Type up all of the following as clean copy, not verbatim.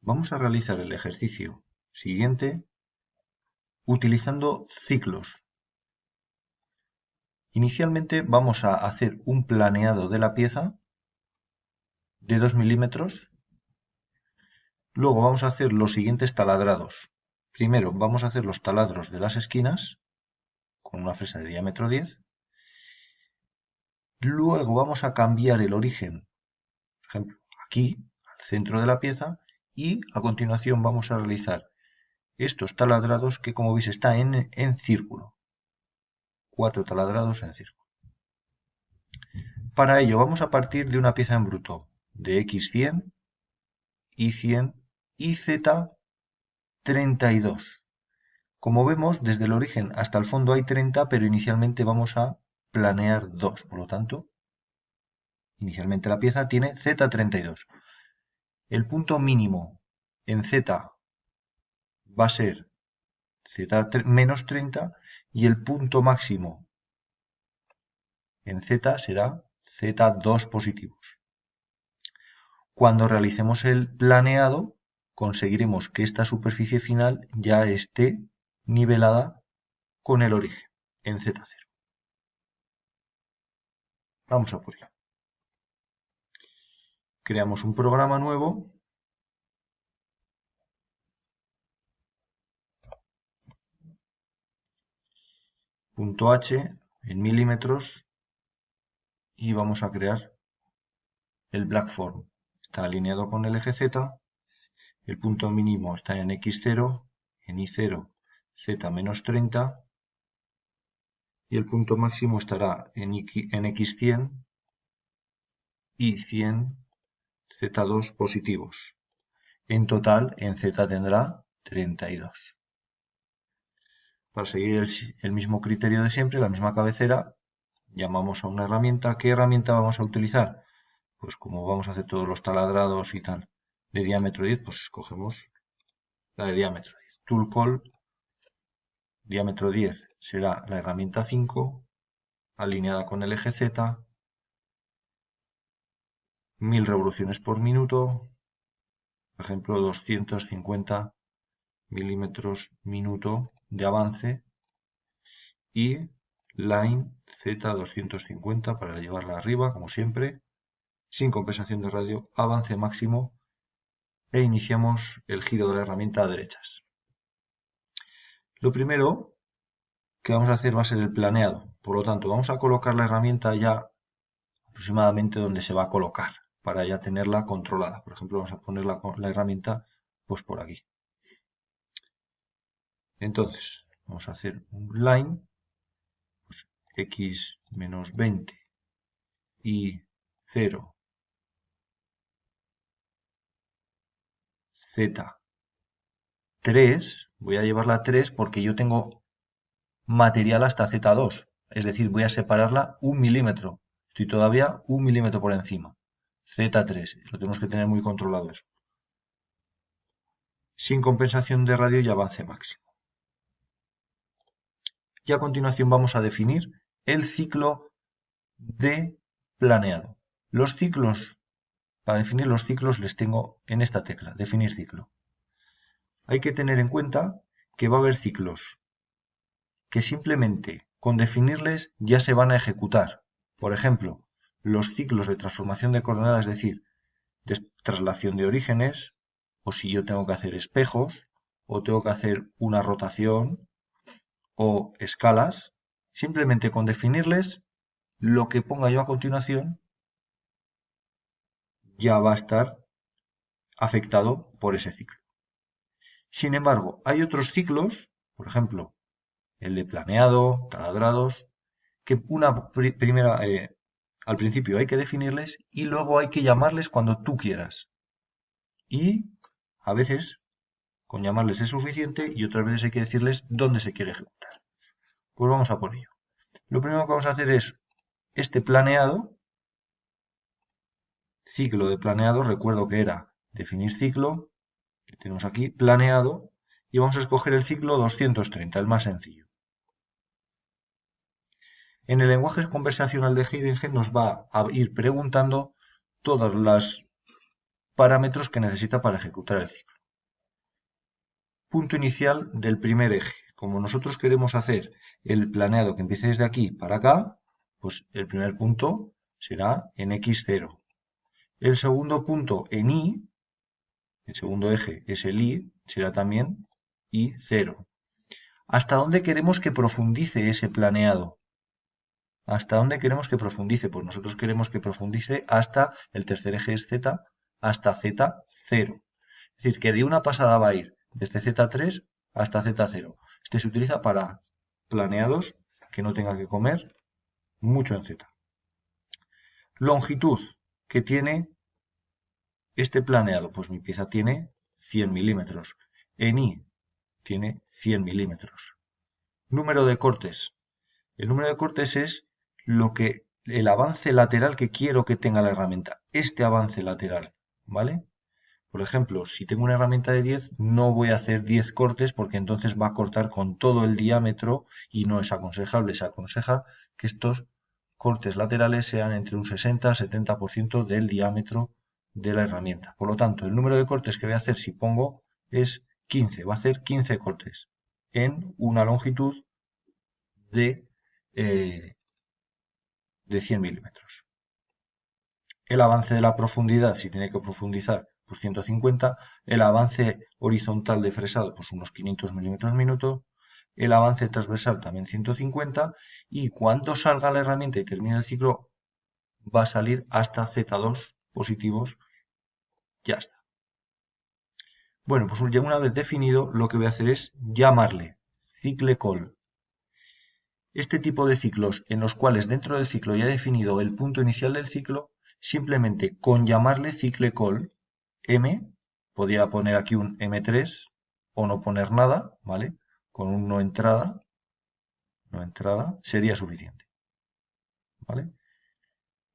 Vamos a realizar el ejercicio siguiente utilizando ciclos. Inicialmente vamos a hacer un planeado de la pieza de 2 milímetros. Luego vamos a hacer los siguientes taladrados. Primero vamos a hacer los taladros de las esquinas con una fresa de diámetro 10. Luego vamos a cambiar el origen, por ejemplo, aquí, al centro de la pieza, y a continuación vamos a realizar estos taladrados que, como veis, está en círculo. 4 taladrados en círculo. Para ello vamos a partir de una pieza en bruto de X100, Y100 y Z32. Como vemos, desde el origen hasta el fondo hay 30, pero inicialmente vamos a planear 2. Por lo tanto, inicialmente la pieza tiene Z32. El punto mínimo en Z va a ser Z menos 30 y el punto máximo en Z será Z2 positivos. Cuando realicemos el planeado, conseguiremos que esta superficie final ya esté nivelada con el origen en Z0. Vamos a por ello. Creamos un programa nuevo. .h en milímetros y vamos a crear el black form. Está alineado con el eje Z. El punto mínimo está en X0, en Y0, Z menos 30 y el punto máximo estará en X100 y 100 Z2 positivos. En total, en Z tendrá 32. Para seguir el mismo criterio de siempre, la misma cabecera, llamamos a una herramienta. ¿Qué herramienta vamos a utilizar? Pues como vamos a hacer todos los taladrados y tal de diámetro 10, pues escogemos la de diámetro 10. Tool Call, diámetro 10 será la herramienta 5, alineada con el eje Z, 1000 revoluciones por minuto, por ejemplo 250 milímetros minuto de avance y line Z250 para llevarla arriba, como siempre, sin compensación de radio, avance máximo e iniciamos el giro de la herramienta a derechas. Lo primero que vamos a hacer va a ser el planeado, por lo tanto vamos a colocar la herramienta ya aproximadamente donde se va a colocar para ya tenerla controlada. Por ejemplo, vamos a poner la herramienta pues por aquí. Entonces, vamos a hacer un line, pues, X menos 20 y 0, Z3, voy a llevarla a 3 porque yo tengo material hasta Z2, es decir, voy a separarla 1 milímetro, estoy todavía 1 milímetro por encima, Z3, lo tenemos que tener muy controlado eso. Sin compensación de radio y avance máximo. Y a continuación vamos a definir el ciclo de planeado. Los ciclos, para definir los ciclos les tengo en esta tecla, definir ciclo. Hay que tener en cuenta que va a haber ciclos que simplemente con definirles ya se van a ejecutar. Por ejemplo, los ciclos de transformación de coordenadas, es decir, de traslación de orígenes, o si yo tengo que hacer espejos, o tengo que hacer una rotación, o escalas, simplemente con definirles, lo que ponga yo a continuación ya va a estar afectado por ese ciclo. Sin embargo, hay otros ciclos, por ejemplo, el de planeado, taladrados, que al principio hay que definirles y luego hay que llamarles cuando tú quieras. Y a veces con llamarles es suficiente y otras veces hay que decirles dónde se quiere ejecutar. Pues vamos a por ello. Lo primero que vamos a hacer es este planeado, ciclo de planeado, recuerdo que era definir ciclo, que tenemos aquí, planeado, y vamos a escoger el ciclo 230, el más sencillo. En el lenguaje conversacional de Heidegger nos va a ir preguntando todas las parámetros que necesita para ejecutar el ciclo. Punto inicial del primer eje. Como nosotros queremos hacer el planeado que empiece desde aquí para acá, pues el primer punto será en x0. El segundo punto en y, el segundo eje es el y, será también y0. ¿Hasta dónde queremos que profundice ese planeado? ¿Hasta dónde queremos que profundice? Pues nosotros queremos que profundice hasta, el tercer eje es z, hasta z0. Es decir, que de una pasada va a ir desde z3 hasta z0. Este se utiliza para planeados que no tenga que comer mucho en z. Longitud que tiene este planeado, pues mi pieza tiene 100 milímetros. En y tiene 100 milímetros. Número de cortes. El número de cortes es el avance lateral que quiero que tenga la herramienta. Este avance lateral, ¿vale? Por ejemplo, si tengo una herramienta de 10, no voy a hacer 10 cortes porque entonces va a cortar con todo el diámetro y no es aconsejable. Se aconseja que estos cortes laterales sean entre un 60-70% del diámetro de la herramienta. Por lo tanto, el número de cortes que voy a hacer si pongo es 15. Va a hacer 15 cortes en una longitud de 100 milímetros. El avance de la profundidad, si tiene que profundizar, pues 150. El avance horizontal de fresado, pues unos 500 milímetros minuto. El avance transversal también 150. Y cuando salga la herramienta y termine el ciclo, va a salir hasta Z2 positivos. Ya está. Bueno, pues ya una vez definido, lo que voy a hacer es llamarle CycleCall. Este tipo de ciclos en los cuales dentro del ciclo ya he definido el punto inicial del ciclo, simplemente con llamarle CycleCall M, podría poner aquí un M3 o no poner nada, ¿vale? Con un no entrada sería suficiente, ¿vale?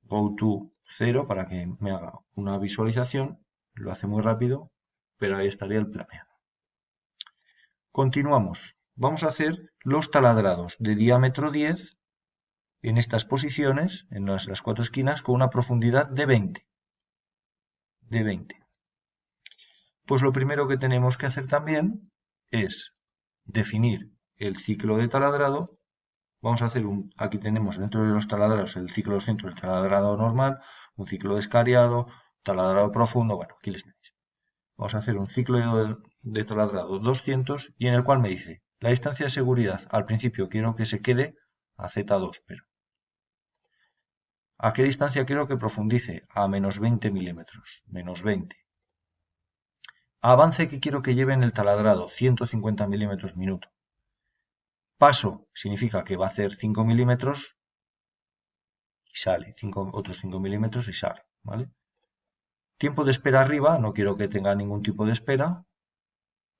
Go to 0 para que me haga una visualización, lo hace muy rápido, pero ahí estaría el planeado. Continuamos. Vamos a hacer los taladrados de diámetro 10 en estas posiciones, en las cuatro esquinas, con una profundidad de 20. Pues lo primero que tenemos que hacer también es definir el ciclo de taladrado. Vamos a hacer aquí tenemos dentro de los taladrados el ciclo de centro, el taladrado normal, un ciclo de escariado, taladrado profundo, bueno, aquí les tenéis. Vamos a hacer un ciclo de taladrado 200 y en el cual me dice la distancia de seguridad. Al principio quiero que se quede a Z2, pero ¿a qué distancia quiero que profundice? A menos 20 milímetros, menos 20. Avance que quiero que lleve en el taladrado, 150 milímetros minuto. Paso significa que va a hacer 5 milímetros y sale, otros 5 milímetros y sale, ¿vale? Tiempo de espera arriba, no quiero que tenga ningún tipo de espera.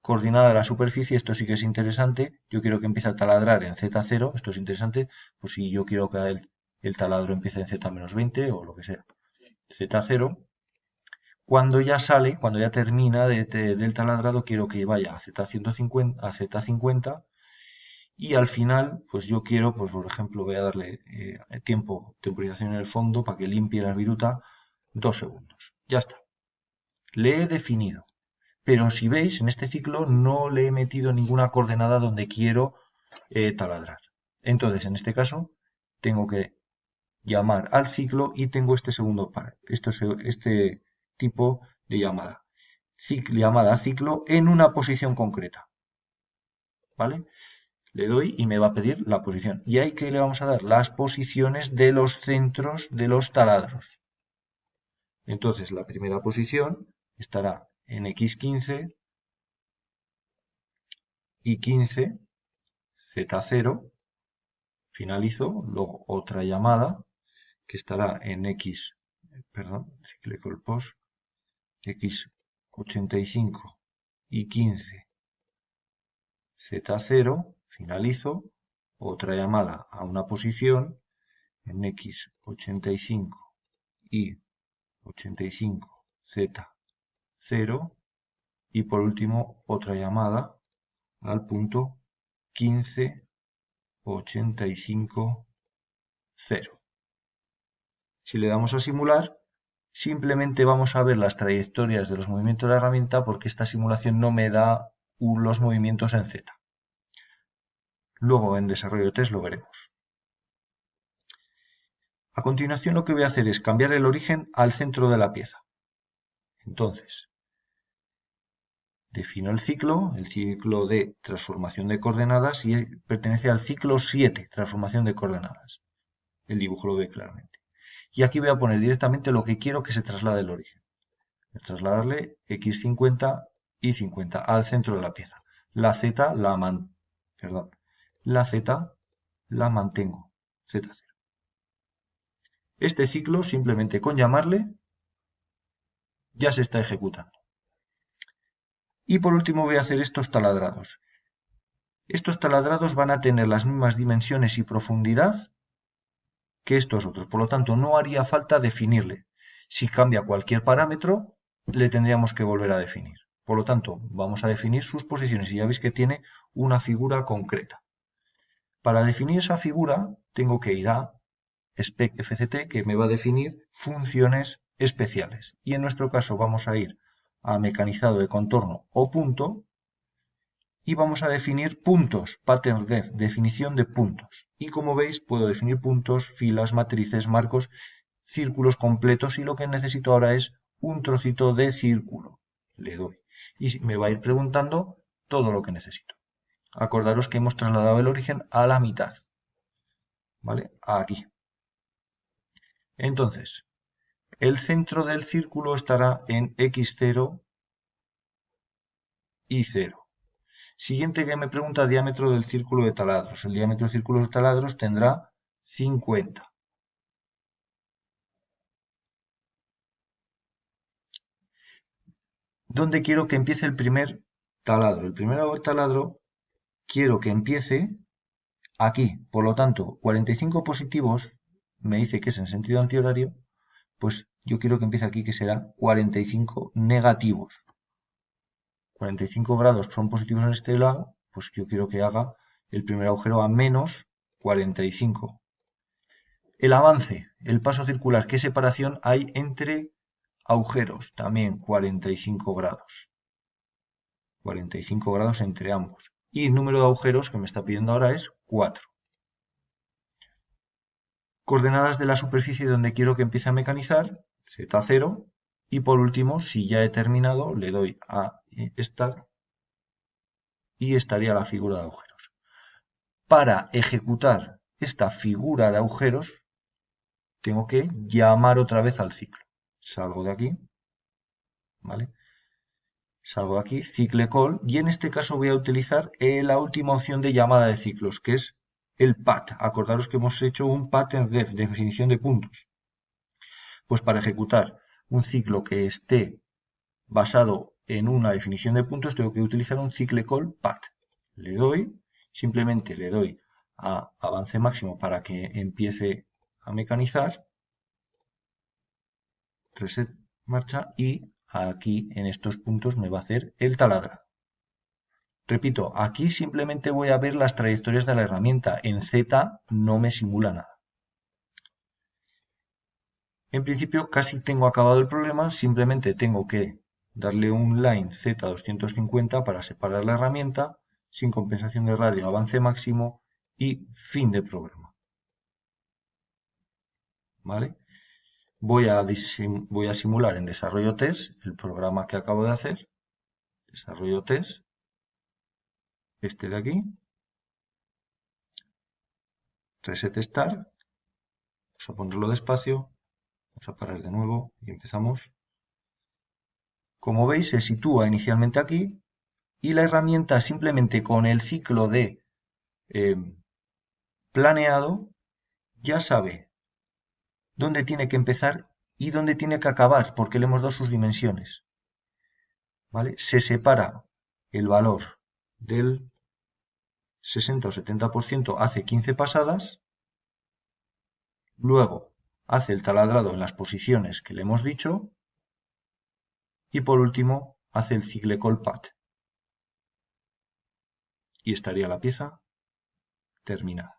Coordenada de la superficie, esto sí que es interesante. Yo quiero que empiece a taladrar en Z0, esto es interesante, pues si yo quiero que el taladro empiece en Z-20 o lo que sea. Z0. Cuando ya sale, cuando ya termina del taladrado, quiero que vaya a Z150, a Z50 y al final, pues yo quiero, pues por ejemplo, voy a darle temporización en el fondo para que limpie la viruta 2 segundos. Ya está. Le he definido. Pero si veis, en este ciclo no le he metido ninguna coordenada donde quiero taladrar. Entonces, en este caso, tengo que llamar al ciclo y tengo este segundo este tipo de llamada. Llamada a ciclo en una posición concreta. ¿Vale? Le doy y me va a pedir la posición. Y ahí que le vamos a dar las posiciones de los centros de los taladros. Entonces, la primera posición estará en X15 y 15, Z0, finalizo, luego otra llamada que estará en si clico el post, X85 y 15, Z0, finalizo, otra llamada a una posición en X85 y 85, Z0 y por último otra llamada al punto 15, 85, 0. Si le damos a simular, simplemente vamos a ver las trayectorias de los movimientos de la herramienta porque esta simulación no me da los movimientos en Z. Luego en desarrollo de test lo veremos. A continuación lo que voy a hacer es cambiar el origen al centro de la pieza. Entonces, defino el ciclo de transformación de coordenadas y pertenece al ciclo 7, transformación de coordenadas. El dibujo lo ve claramente. Y aquí voy a poner directamente lo que quiero que se traslade el origen. Voy a trasladarle x50 y 50 al centro de la pieza. La z la mantengo, z0. Este ciclo, simplemente con llamarle, ya se está ejecutando. Y por último voy a hacer estos taladrados. Estos taladrados van a tener las mismas dimensiones y profundidad que estos otros. Por lo tanto, no haría falta definirle. Si cambia cualquier parámetro, le tendríamos que volver a definir. Por lo tanto, vamos a definir sus posiciones y ya veis que tiene una figura concreta. Para definir esa figura, tengo que ir a spec-fct, que me va a definir funciones especiales. Y en nuestro caso vamos a ir a mecanizado de contorno o punto y vamos a definir puntos, pattern def, definición de puntos. Y como veis, puedo definir puntos, filas, matrices, marcos, círculos completos y lo que necesito ahora es un trocito de círculo. Le doy y me va a ir preguntando todo lo que necesito. Acordaros que hemos trasladado el origen a la mitad, ¿vale? Aquí. Entonces, el centro del círculo estará en x0 y 0. Siguiente que me pregunta, diámetro del círculo de taladros. El diámetro del círculo de taladros tendrá 50. ¿Dónde quiero que empiece el primer taladro? El primer taladro quiero que empiece aquí. Por lo tanto, 45 positivos me dice que es en sentido antihorario, pues yo quiero que empiece aquí, que será 45 negativos. 45 grados son positivos en este lado, pues yo quiero que haga el primer agujero a menos 45. El avance, el paso circular, ¿qué separación hay entre agujeros? También 45 grados. 45 grados entre ambos. Y el número de agujeros que me está pidiendo ahora es 4. Coordenadas de la superficie donde quiero que empiece a mecanizar, Z0. Y por último, si ya he terminado, le doy a Start y estaría la figura de agujeros. Para ejecutar esta figura de agujeros, tengo que llamar otra vez al ciclo. Salgo de aquí, ¿vale? Salgo de aquí, cycle call, y en este caso voy a utilizar la última opción de llamada de ciclos, que es el path. Acordaros que hemos hecho un pattern def, definición de puntos. Pues para ejecutar un ciclo que esté basado en una definición de puntos, tengo que utilizar un cycle call path. Le doy, simplemente le doy a avance máximo para que empiece a mecanizar, reset marcha y aquí en estos puntos me va a hacer el taladrado. Repito, aquí simplemente voy a ver las trayectorias de la herramienta, en Z no me simula nada. En principio casi tengo acabado el problema, simplemente tengo que darle un line Z250 para separar la herramienta, sin compensación de radio, avance máximo y fin de programa. ¿Vale? Voy a simular en desarrollo test el programa que acabo de hacer. Desarrollo test. Este de aquí. Reset start. Vamos a ponerlo despacio. Vamos a parar de nuevo y empezamos. Como veis, se sitúa inicialmente aquí y la herramienta simplemente con el ciclo de planeado ya sabe dónde tiene que empezar y dónde tiene que acabar porque le hemos dado sus dimensiones. ¿Vale? Se separa el valor del 60 o 70% hace 15 pasadas, luego hace el taladrado en las posiciones que le hemos dicho y por último hace el cycle call path. Y estaría la pieza terminada.